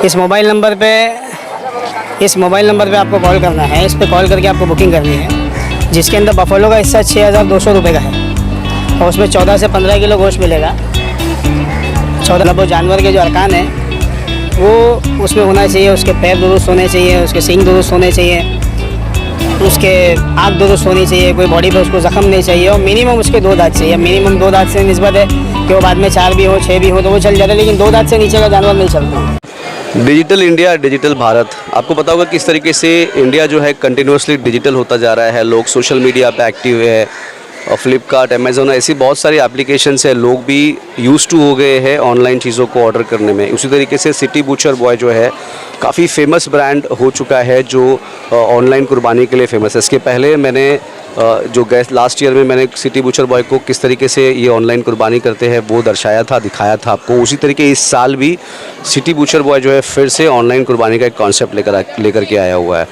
इस mobile number पे आपको कॉल करना है। इस पे कॉल करके आपको बुकिंग करनी है, जिसके अंदर बफेलो का हिस्सा 6200 रुपये का है और उसमें 14 से 15 किलो गोश्त मिलेगा। 14 वो जानवर के जो अरकान हैं वो उसमें होना चाहिए। उसके पैर दुरुस्त होने चाहिए, उसके सींग दुरुस्त होने चाहिए, उसके आँख दुरुस्त होनी चाहिए, कोई बॉडी पे उसको ज़ख्म नहीं चाहिए और मिनिमम उसके 2 दांत चाहिए। मिनिमम 2 दांत से निस्बत है कि वो बाद में 4 भी हो 6 भी हो तो वो चल जाता है, लेकिन 2 दांत से नीचे का जानवर नहीं चलता। डिजिटल इंडिया, डिजिटल भारत, आपको पता होगा किस तरीके से इंडिया जो है कंटिन्यूसली डिजिटल होता जा रहा है। लोग सोशल मीडिया पे एक्टिव है और फ्लिपकार्ट, अमेज़ोन, ऐसी बहुत सारी एप्लीकेशंस है। लोग भी यूज़ टू हो गए हैं ऑनलाइन चीज़ों को ऑर्डर करने में। उसी तरीके से सिटी बूचर बॉय जो है काफ़ी फेमस ब्रांड हो चुका है जो ऑनलाइन कुर्बानी के लिए फ़ेमस है। इसके पहले मैंने जो गए लास्ट ईयर में मैंने सिटी बूचर बॉय को किस तरीके से ये ऑनलाइन कुर्बानी करते हैं वो दर्शाया था, दिखाया था आपको। उसी तरीके इस साल भी सिटी बूचर बॉय जो है फिर से ऑनलाइन कुर्बानी का एक कॉन्सेप्ट लेकर के आया हुआ है।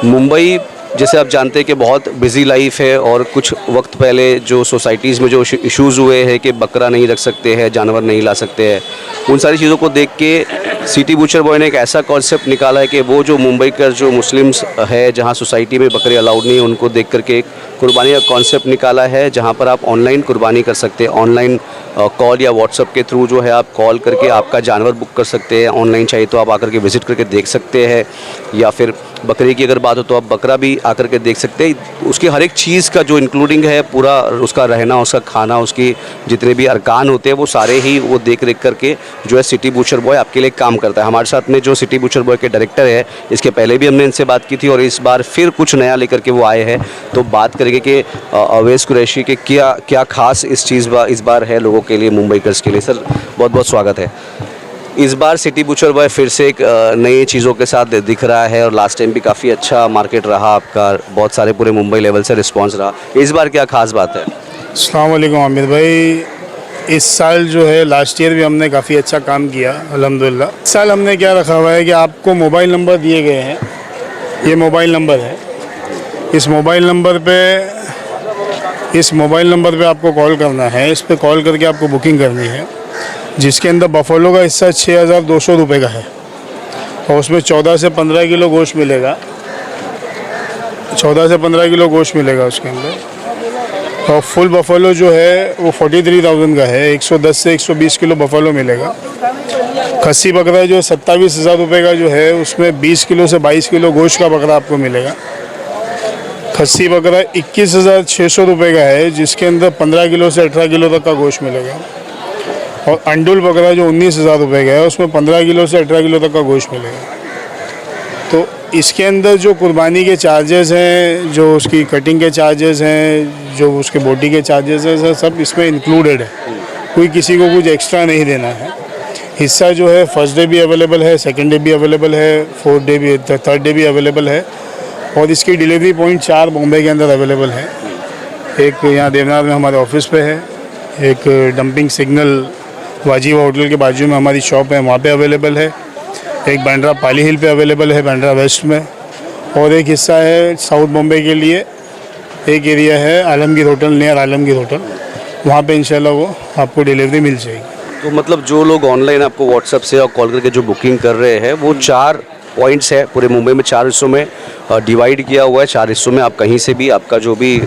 मुंबई जैसे आप जानते हैं कि बहुत बिज़ी लाइफ है और कुछ वक्त पहले जो सोसाइटीज़ में जो इश्यूज़ हुए हैं कि बकरा नहीं रख सकते हैं, जानवर नहीं ला सकते हैं, उन सारी चीज़ों को देख के सिटी बूचर बॉय ने एक ऐसा कॉन्सेप्ट निकाला है कि वो जो मुंबई का जो मुस्लिम्स है जहाँ सोसाइटी में बकरे अलाउड नहीं है, उनको देख करके एक कुर्बानी का कॉन्सेप्ट निकाला है जहाँ पर आप ऑनलाइन कुर्बानी कर सकते हैं। ऑनलाइन कॉल या व्हाट्सअप के थ्रू जो है आप कॉल करके आपका जानवर बुक कर सकते हैं। ऑनलाइन चाहिए तो आप आकर के विज़िट करके देख सकते हैं, या फिर बकरे की अगर बात हो तो आप बकरा भी आकर के देख सकते हैं। उसकी हर एक चीज़ का जो इंक्लूडिंग है, पूरा उसका रहना, उसका खाना, उसकी जितने भी अरकान होते हैं वो सारे ही वो देख करके जो है सिटी बूचर बॉय आपके लिए काम करता है। हमारे साथ में जो सिटी बूचर बॉय के डायरेक्टर है, इसके पहले भी हमने इनसे बात की थी और इस बार फिर कुछ नया लेकर के वो आए हैं। तो बात करेंगे कि अवैस कुरैशी के क्या खास इस बार है लोगों के लिए, मुंबईकर्स के लिए। सर बहुत बहुत स्वागत है। इस बार सिटी बूचर बॉय फिर से एक नई चीज़ों के साथ दिख रहा है और लास्ट टाइम भी काफ़ी अच्छा मार्केट रहा आपका, बहुत सारे पूरे मुंबई लेवल से रिस्पांस रहा। इस बार क्या खास बात है? अस्सलाम वालेकुम आमिर भाई। इस साल जो है लास्ट ईयर भी हमने काफ़ी अच्छा काम किया अल्हम्दुलिल्लाह। इस साल हमने क्या रखा हुआ है कि आपको मोबाइल नंबर दिए गए हैं, ये मोबाइल नंबर है। इस मोबाइल नंबर पे आपको कॉल करना है। इस पे कॉल करके आपको बुकिंग करनी है, जिसके अंदर बफेलो का हिस्सा 6200 रुपये का है और उसमें 14 से 15 किलो गोश्त मिलेगा। 14 से 15 किलो गोश्त मिलेगा उसके अंदर। और फुल बफेलो जो है वो 43,000 का है। 110 से 120 किलो बफेलो मिलेगा। खस्सी बकरा जो 27,000 रुपये का जो है उसमें 20 किलो से 22 किलो गोश्त का बकरा आपको मिलेगा। खस्सी बकरा 21,600 रुपये का है, जिसके अंदर 15 किलो से 18 किलो तक का गोश्त मिलेगा। और अंडुल बकरा जो 19,000 रुपये का है उसमें 15 किलो से 18 किलो तक का गोश्त मिलेगा। तो इसके अंदर जो कुर्बानी के चार्जेस हैं, जो उसकी कटिंग के चार्जेस हैं, जो उसके बॉडी के चार्जेस हैं, सब इसमें इंक्लूडेड है। कोई किसी को कुछ एक्स्ट्रा नहीं देना है। हिस्सा जो है फर्स्ट डे भी अवेलेबल है, सेकंड डे भी अवेलेबल है, फोर्थ डे भी, थर्ड डे भी अवेलेबल है। और इसकी डिलीवरी पॉइंट 4 बॉम्बे के अंदर अवेलेबल है। एक यहाँ देवनाथ में हमारे ऑफिस पे है, एक डंपिंग सिग्नल वाजीवा होटल के बाजू में हमारी शॉप है, वहाँ पे अवेलेबल है। एक बांद्रा पाली हिल पे अवेलेबल है, बांद्रा वेस्ट में। और एक हिस्सा है साउथ बॉम्बे के लिए, एक एरिया है Alamgir hotel, near Alamgir hotel, वहाँ पे इंशाल्लाह वो आपको डिलीवरी मिल जाएगी। तो मतलब जो लोग ऑनलाइन आपको व्हाट्सएप से और कॉल करके जो बुकिंग कर रहे हैं, वो 4 पॉइंट्स है पूरे मुंबई में, 4 हिस्सों में डिवाइड किया हुआ है। 4 हिस्सों में आप कहीं से भी आपका जो भी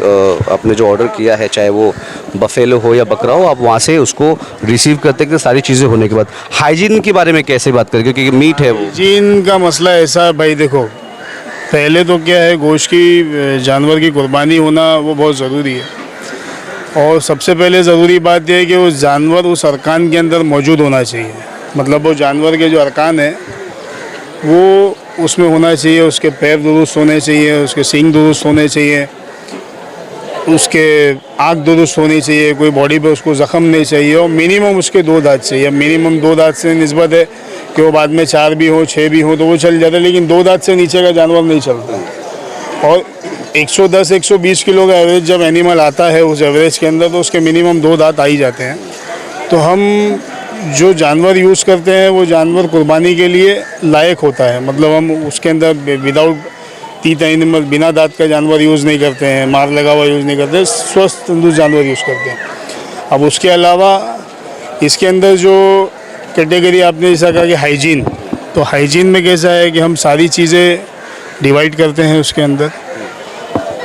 आपने जो ऑर्डर किया है, चाहे वो बफेलो हो या बकरा हो, आप वहाँ से उसको रिसीव करते हैं सारी चीज़ें होने के बाद। हाइजीन के बारे में कैसे बात करें, क्योंकि मीट है वो। हाइजीन का मसला ऐसा है भाई, देखो पहले तो क्या है, गोश्त की जानवर की कुर्बानी होना वो बहुत ज़रूरी है। और सबसे पहले ज़रूरी बात यह है कि वो जानवर उस अरकान के अंदर मौजूद होना चाहिए। मतलब वो जानवर के जो अरकान है वो उसमें होना चाहिए। उसके पैर दुरुस्त होने चाहिए, उसके सींग दुरुस्त होने चाहिए, उसके आँख दुरुस्त होनी चाहिए, कोई बॉडी पे उसको ज़ख्म नहीं चाहिए और मिनिमम उसके 2 दांत चाहिए। मिनिमम 2 दांत से निस्बत है कि वो बाद में 4 भी हो 6 भी हो तो वो चल जाता है, लेकिन 2 दांत से नीचे का जानवर नहीं चलता। और 110-120 किलो का एवरेज जब एनिमल आता है उस एवरेज के अंदर, तो उसके मिनिमम 2 दांत आ ही जाते हैं। तो हम जो जानवर यूज़ करते हैं वो जानवर कुर्बानी के लिए लायक होता है। मतलब हम उसके अंदर विदाउट तीत एनिमल, बिना दांत का जानवर यूज़ नहीं करते हैं, मार लगा हुआ यूज़ नहीं करते, स्वस्थ तंदुरुस्त जानवर यूज़ करते हैं। अब उसके अलावा इसके अंदर जो कैटेगरी आपने जैसा कहा कि हाइजीन, तो हाइजीन में कैसा है कि हम सारी चीज़ें डिवाइड करते हैं उसके अंदर,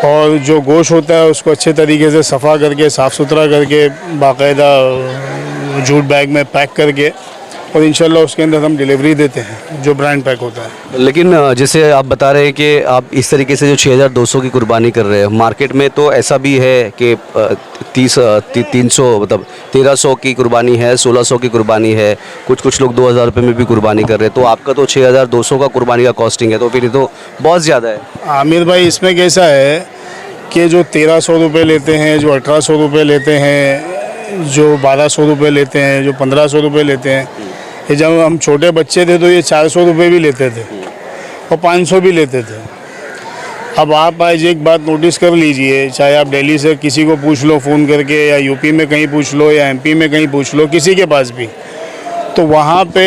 और जो गोश्त होता है उसको अच्छे तरीके से सफ़ा करके साफ़ सुथरा करके बाकायदा जूट बैग में पैक करके, और इंशाल्लाह उसके अंदर हम डिलीवरी देते हैं जो ब्रांड पैक होता है। लेकिन जैसे आप बता रहे हैं कि आप इस तरीके से जो 6200 की कुर्बानी कर रहे हैं, मार्केट में तो ऐसा भी है कि 300 मतलब 1300 की कुर्बानी है, 1600 की कुर्बानी है, कुछ लोग 2000 रुपये में भी कुर्बानी कर रहे हैं। तो आपका तो 6200 का कुर्बानी का कॉस्टिंग है, तो फिर ये तो बहुत ज़्यादा है। आमिर भाई, इसमें कैसा है कि जो 1300 रुपये लेते हैं, जो 1800 रुपये लेते हैं, जो 1200 रुपये लेते हैं, जो 1500 रुपये लेते हैं, ये जब हम छोटे बच्चे थे तो ये 400 रुपये भी लेते थे और 500 भी लेते थे। अब आप आज एक बात नोटिस कर लीजिए, चाहे आप दिल्ली से किसी को पूछ लो फ़ोन करके, या यूपी में कहीं पूछ लो, या एमपी में कहीं पूछ लो, किसी के पास भी, तो वहाँ पे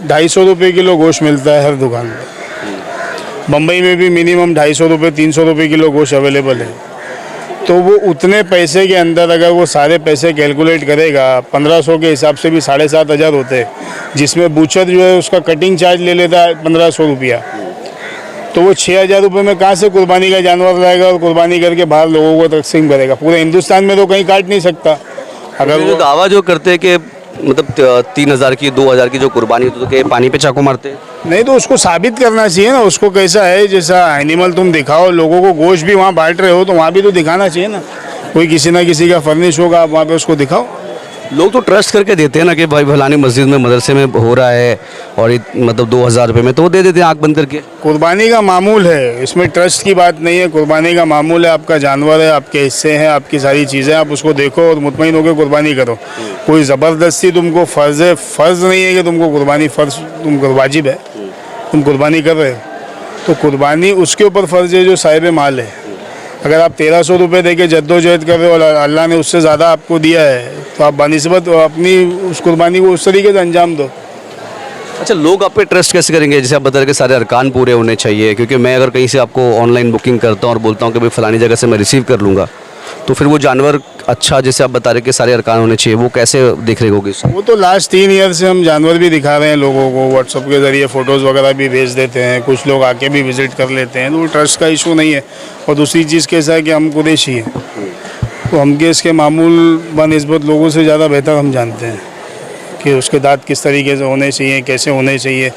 250 रुपये किलो गोश्त मिलता है हर दुकान पर। बम्बई में भी मिनिमम 250 रुपये 300 रुपये किलो गोश्त अवेलेबल है। तो वो उतने पैसे के अंदर अगर वो सारे पैसे कैलकुलेट करेगा, 1500 के हिसाब से भी 7500 होते हैं, जिसमें बूचर जो है उसका कटिंग चार्ज ले लेता है 1500 रुपया, तो वो 6000 रुपये में कहाँ से कुर्बानी का जानवर लाएगा और कुर्बानी करके बाहर लोगों को तकसीम करेगा? पूरे हिंदुस्तान में तो कहीं काट नहीं सकता। अगर वो दावा जो करते हैं कि मतलब 3000 की 2000 की जो कुर्बानी होती है, तो क्या पानी पे चाकू मारते हैं? नहीं, तो उसको साबित करना चाहिए ना। उसको कैसा है, जैसा एनिमल तुम दिखाओ, लोगों को गोश्त भी वहाँ बांट रहे हो तो वहाँ भी तो दिखाना चाहिए ना। कोई किसी ना किसी का फर्निश होगा, आप वहाँ पे उसको दिखाओ। लोग तो ट्रस्ट करके देते हैं ना कि भाई फलानी मस्जिद में मदरसे में हो रहा है और मतलब 2000 रुपये में, तो वो दे देते हैं आँख बंद करके। कुर्बानी का मामूल है, इसमें ट्रस्ट की बात नहीं है। कुर्बानी का मामूल है, आपका जानवर है, आपके हिस्से हैं, आपकी सारी चीज़ें, आप उसको देखो और मुतमईन होकर कुर्बानी करो। कोई ज़बरदस्ती तुमको फ़र्ज़ नहीं है कि तुमको कुर्बानी तुमको वाजिब है, तुम कुर्बानी कर रहे हो, तो कुर्बानी उसके ऊपर फ़र्ज़ है जो साहिब माल है। अगर आप 1300 रुपये दे के जद्दोजहद कर रहे हो और अल्लाह ने उससे ज़्यादा आपको दिया है, तो आप बनिस्बत अपनी उस कुर्बानी को उस तरीके से अंजाम दो। अच्छा, लोग आप पे ट्रस्ट कैसे करेंगे? जैसे आप बता रहे कि सारे अरकान पूरे होने चाहिए, क्योंकि मैं अगर कहीं से आपको ऑनलाइन बुकिंग करता हूँ और बोलता हूँ कि भाई फलानी जगह से मैं रिसीव कर लूँगा, तो फिर वो जानवर अच्छा, जैसे आप बता रहे कि सारे अरकान होने चाहिए, वो कैसे देख रहे होगी? वो तो लास्ट 3 ईयर से हम जानवर भी दिखा रहे हैं लोगों को, व्हाट्सअप के ज़रिए फ़ोटोज़ वगैरह भी भेज देते हैं, कुछ लोग आके भी विज़िट कर लेते हैं, तो वो ट्रस्ट का इशू नहीं है। और दूसरी चीज़ कैसा है कि हम कुरैशी हैं, तो हम के इसके मामूल बनिस्बत लोगों से ज़्यादा बेहतर हम जानते हैं कि उसके दांत किस तरीके से होने चाहिए, कैसे होने चाहिए।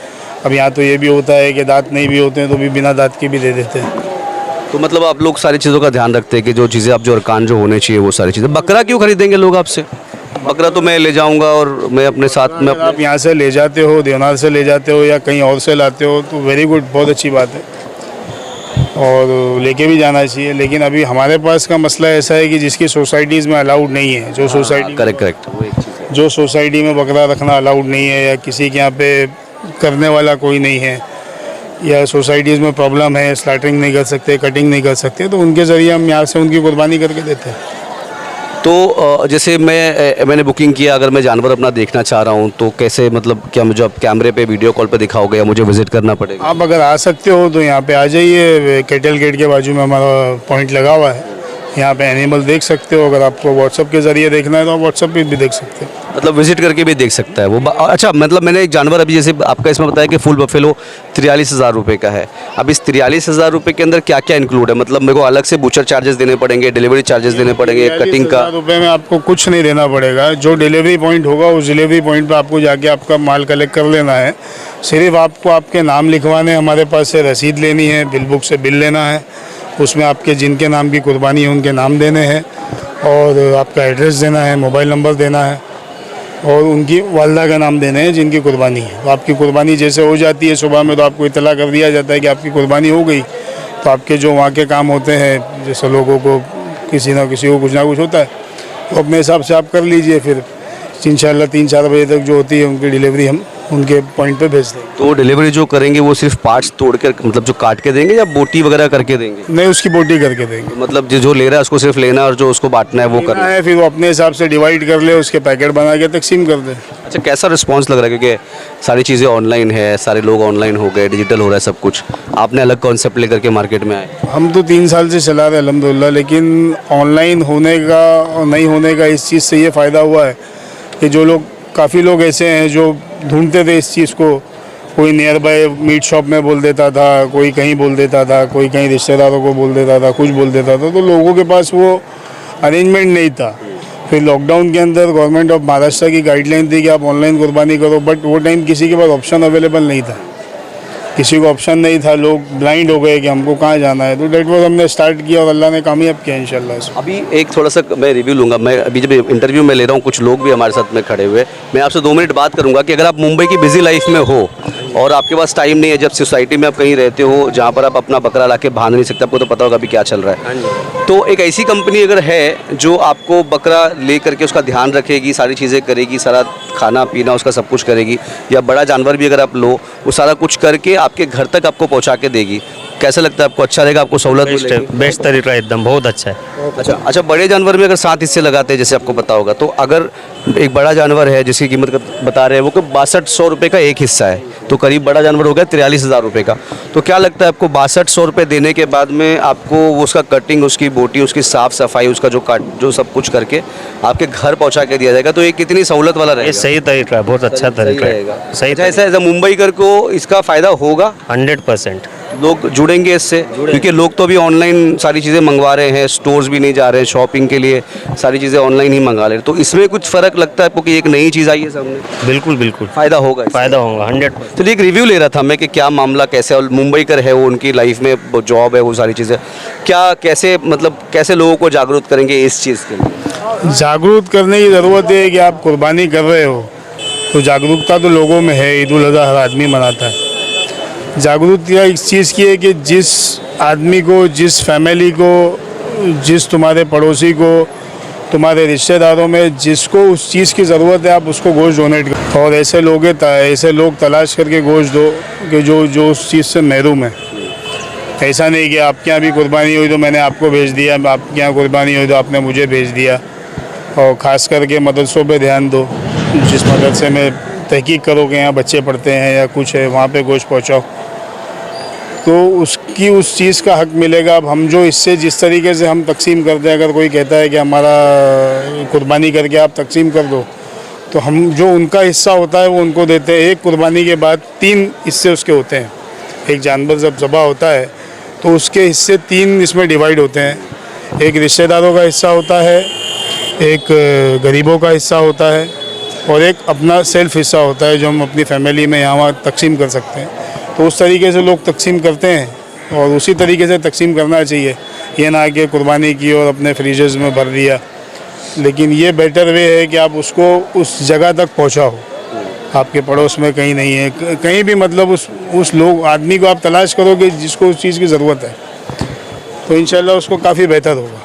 अब यहाँ तो ये भी होता है कि दांत नहीं भी होते हैं तो भी बिना दांत के भी दे देते हैं। तो मतलब आप लोग सारी चीज़ों का ध्यान रखते हैं कि जो चीज़ें आप जो अरकान जो होने चाहिए वो सारी चीज़ें। बकरा क्यों खरीदेंगे लोग आपसे? बकरा तो मैं ले जाऊंगा और मैं अपने साथ में आप यहाँ से ले जाते हो, देवनार से ले जाते हो या कहीं और से लाते हो, तो वेरी गुड, बहुत अच्छी बात है और लेके भी जाना चाहिए। लेकिन अभी हमारे पास का मसला ऐसा है कि जिसकी सोसाइटीज़ में अलाउड नहीं है, जो सोसाइटी करेक्ट जो सोसाइटी में बकरा रखना अलाउड नहीं है, या किसी के यहाँ पे करने वाला कोई नहीं है, या सोसाइटीज़ में प्रॉब्लम है, स्लैटरिंग नहीं कर सकते, कटिंग नहीं कर सकते, तो उनके ज़रिए हम यहाँ से उनकी कुर्बानी करके देते हैं। तो जैसे मैंने बुकिंग किया, अगर मैं जानवर अपना देखना चाह रहा हूँ तो कैसे, मतलब क्या मुझे आप कैमरे पे वीडियो कॉल पे दिखाओगे या मुझे विजिट करना पड़ेगा? आप अगर आ सकते हो तो यहाँ पे आ जाइए, कैटल गेट के बाजू में हमारा पॉइंट लगा हुआ है, यहाँ पे एनिमल देख सकते हो। अगर आपको व्हाट्सअप के ज़रिए देखना है तो आप व्हाट्सअप पे भी देख सकते हो, मतलब विजिट करके भी देख सकता है वो। अच्छा, मतलब मैंने एक जानवर अभी जैसे आपका इसमें बताया कि फुल बफेलो 43,000 रुपये का है। अब इस 43,000 रुपये के अंदर क्या क्या इंक्लूड है? मतलब मेरे को अलग से बूचर चार्जेस देने पड़ेंगे, डिलीवरी चार्जेस देने पड़ेंगे, कटिंग का? ₹43,000 में आपको कुछ नहीं देना पड़ेगा। जो डिलीवरी पॉइंट होगा उस डिलीवरी पॉइंट पर आपको जाके आपका माल कलेक्ट कर लेना है। सिर्फ आपको आपके नाम लिखवाने, हमारे पास से रसीद लेनी है, बिल बुक से बिल लेना है, उसमें आपके जिनके नाम की कुर्बानी है उनके नाम देने हैं, और आपका एड्रेस देना है, मोबाइल नंबर देना है, और उनकी वालदा का नाम देने हैं जिनकी कुर्बानी है। तो आपकी कुर्बानी जैसे हो जाती है सुबह में, तो आपको इतला कर दिया जाता है कि आपकी कुर्बानी हो गई। तो आपके जो वहाँ के काम होते हैं, जैसे लोगों को किसी ना किसी को कुछ ना कुछ होता है, तो अपने हिसाब से आप कर लीजिए। फिर इंशाल्लाह 3-4 बजे तक जो होती है उनकी डिलीवरी हम उनके पॉइंट पे भेज देंगे। तो डिलीवरी जो करेंगे वो सिर्फ पार्ट्स तोड़ कर, मतलब जो काट के देंगे, या बोटी वगैरह करके देंगे? नहीं, उसकी बोटी करके देंगे। मतलब जो ले रहा है उसको सिर्फ लेना और जो उसको बांटना है वो करना है। फिर वो अपने हिसाब से डिवाइड कर ले, उसके पैकेट बना के तकसीम कर दे। अच्छा, कैसा रिस्पांस लग रहा है? क्योंकि सारी चीज़ें ऑनलाइन है, सारे लोग ऑनलाइन हो गए, डिजिटल हो रहा है सब कुछ। आपने अलग कॉन्सेप्ट लेकर के मार्केट में आए। हम तो 3 साल से चला रहे हैं अल्हम्दुलिल्लाह, लेकिन ऑनलाइन होने का और नहीं होने का इस चीज़ से ये फ़ायदा हुआ है कि जो लोग, काफ़ी लोग ऐसे हैं जो ढूंढते थे इस चीज़ को, कोई नियर बाय मीट शॉप में बोल देता था, कोई कहीं बोल देता था, कोई कहीं रिश्तेदारों को बोल देता था, कुछ बोल देता था, तो लोगों के पास वो अरेंजमेंट नहीं था। फिर लॉकडाउन के अंदर गवर्नमेंट ऑफ महाराष्ट्र की गाइडलाइन थी कि आप ऑनलाइन कुर्बानी करो, बट वो टाइम किसी के पास ऑप्शन अवेलेबल नहीं था, किसी को ऑप्शन नहीं था, लोग ब्लाइंड हो गए कि हमको कहाँ जाना है। तो डेट वॉज हमने स्टार्ट किया और अल्लाह ने कामयाब किया इंशाल्लाह इसको। अभी एक थोड़ा सा मैं रिव्यू लूँगा। मैं अभी जब इंटरव्यू में ले रहा हूँ, कुछ लोग भी हमारे साथ में खड़े हुए, मैं आपसे 2 मिनट बात करूँगा कि अगर आप मुंबई की बिजी लाइफ में हो और आपके पास टाइम नहीं है, जब सोसाइटी में आप कहीं रहते हो जहाँ पर आप अपना बकरा ला के बांध नहीं सकते, आपको तो पता होगा अभी क्या चल रहा है, तो एक ऐसी कंपनी अगर है जो आपको बकरा ले करके उसका ध्यान रखेगी, सारी चीज़ें करेगी, सारा खाना पीना उसका सब कुछ करेगी, या बड़ा जानवर भी अगर आप लो, वो सारा कुछ करके आपके घर तक आपको पहुँचा के देगी, कैसा लगता है आपको? अच्छा रहेगा? आपको सहूलत मिलेगी? बेस्ट तरीका एकदम बहुत अच्छा है। अच्छा, बड़े जानवर में अगर 7 हिस्से लगाते हैं जैसे आपको पता होगा, तो अगर एक बड़ा जानवर है जिसकी कीमत बता रहे हैं वो को 6200 रुपये का एक हिस्सा है, तो करीब बड़ा जानवर हो गया 43,000 रुपये का। तो क्या लगता है आपको 6200 रुपये देने के बाद में आपको वो उसका कटिंग, उसकी बोटी, उसकी साफ़ सफाई, उसका जो सब कुछ करके आपके घर पहुंचा के दिया जाएगा, तो ये कितनी सहूलत वाला ये रहेगा? सही तरीका है, बहुत अच्छा तरीका है, सही ऐसा ऐसा मुंबईकर को इसका फ़ायदा होगा? 100%। लोग जुड़ेंगे इससे, क्योंकि लोग तो अभी ऑनलाइन सारी चीज़ें मंगवा रहे हैं, स्टोर्स भी नहीं जा रहे हैं शॉपिंग के लिए, सारी चीज़ें ऑनलाइन ही मंगा ले रहे हैं। तो इसमें कुछ फ़र्क लगता है आपको कि एक नई चीज़ आई है सामने? बिल्कुल बिल्कुल फ़ायदा होगा इससे? फ़ायदा होगा 100%। चलिए, एक रिव्यू ले रहा था मैं कि क्या मामला कैसे, और मुंबई कर है वो, उनकी लाइफ में वो जॉब है, वो सारी चीज़ें क्या कैसे, मतलब कैसे लोगों को जागरूक करेंगे इस चीज़ के लिए? जागरूक करने की ज़रूरत है कि आप कुर्बानी कर रहे हो, तो जागरूकता तो लोगों में है। ईद उल अज़हा हर आदमी मनाता है। जागरूकता इस चीज़ की है कि जिस आदमी को, जिस फैमिली को, जिस तुम्हारे पड़ोसी को, तुम्हारे रिश्तेदारों में जिसको उस चीज़ की ज़रूरत है, आप उसको गोश्त डोनेट करो। और ऐसे लोग तलाश करके गोश्त दो कि जो उस चीज़ से महरूम है। ऐसा नहीं कि आपके यहाँ भी कुर्बानी हुई तो मैंने आपको भेज दिया, आपके यहाँ कुर्बानी हुई तो आपने मुझे भेज दिया। और ख़ास करके मदरसों पे ध्यान दो, जिस मदरसे में तहकीक करो कि यहाँ बच्चे पढ़ते हैं या कुछ है, वहाँ पे गोश्त पहुँचाओ, तो उसकी उस चीज़ का हक़ मिलेगा। अब हम जो इससे जिस तरीके से हम तकसीम करते हैं, अगर कोई कहता है कि हमारा कुर्बानी करके आप तकसीम कर दो, तो हम जो उनका हिस्सा होता है वो उनको देते हैं। एक कुर्बानी के बाद 3 हिस्से उसके होते हैं। एक जानवर जब ज़बह होता है तो उसके हिस्से 3 इसमें डिवाइड होते हैं। एक रिश्तेदारों का हिस्सा होता है, एक गरीबों का हिस्सा होता है, और एक अपना सेल्फ हिस्सा होता है जो हम अपनी फैमिली में यहाँ वहाँ तकसीम कर सकते हैं। तो उस तरीके से लोग तकसीम करते हैं और उसी तरीके से तकसीम करना चाहिए। ये ना कि कुर्बानी की और अपने फ्रीजर्स में भर दिया, लेकिन ये बेटर वे है कि आप उसको उस जगह तक पहुँचाओ, आपके पड़ोस में कहीं नहीं है, कहीं भी, मतलब उस लोग आदमी को आप तलाश करोगे जिसको उस चीज़ की ज़रूरत है, तो इंशाल्लाह उसको काफ़ी बेहतर होगा।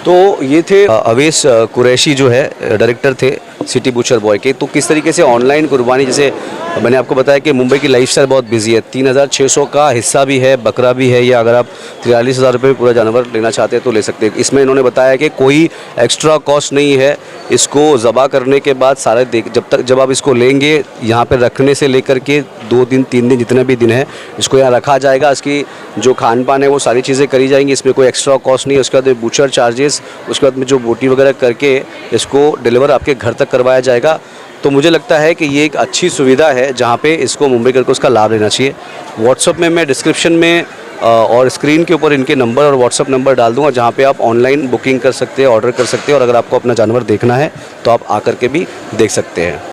तो ये थे अवेश कुरैशी जो है, डायरेक्टर थे सिटी बुचर बॉय के। तो किस तरीके से ऑनलाइन कुर्बानी, जैसे मैंने आपको बताया कि मुंबई की लाइफस्टाइल बहुत बिजी है, 3600 का हिस्सा भी है, बकरा भी है, या अगर आप 43,000 रुपये में पूरा जानवर लेना चाहते हैं तो ले सकते हैं। इसमें इन्होंने बताया कि कोई एक्स्ट्रा कॉस्ट नहीं है, इसको ज़बा करने के बाद सारे जब आप इसको लेंगे, यहाँ पर रखने से लेकर के 2 दिन 3 दिन जितने भी दिन है, इसको यहाँ रखा जाएगा, इसकी जो खान पान है वो सारी चीज़ें करी जाएंगी, इसमें कोई एक्स्ट्रा कॉस्ट नहीं है। उसके बाद बूचर चार्जेस, उसके बाद में जो बोटी वगैरह करके इसको डिलीवर आपके घर तक करवाया जाएगा। तो मुझे लगता है कि ये एक अच्छी सुविधा है जहाँ पे इसको मुंबई करके उसका लाभ लेना चाहिए। व्हाट्सअप में मैं डिस्क्रिप्शन में और स्क्रीन के ऊपर इनके नंबर और व्हाट्सअप नंबर डाल दूँगा, जहाँ पे आप ऑनलाइन बुकिंग कर सकते हैं, ऑर्डर कर सकते हैं, और अगर आपको अपना जानवर देखना है तो आप आकर के भी देख सकते हैं।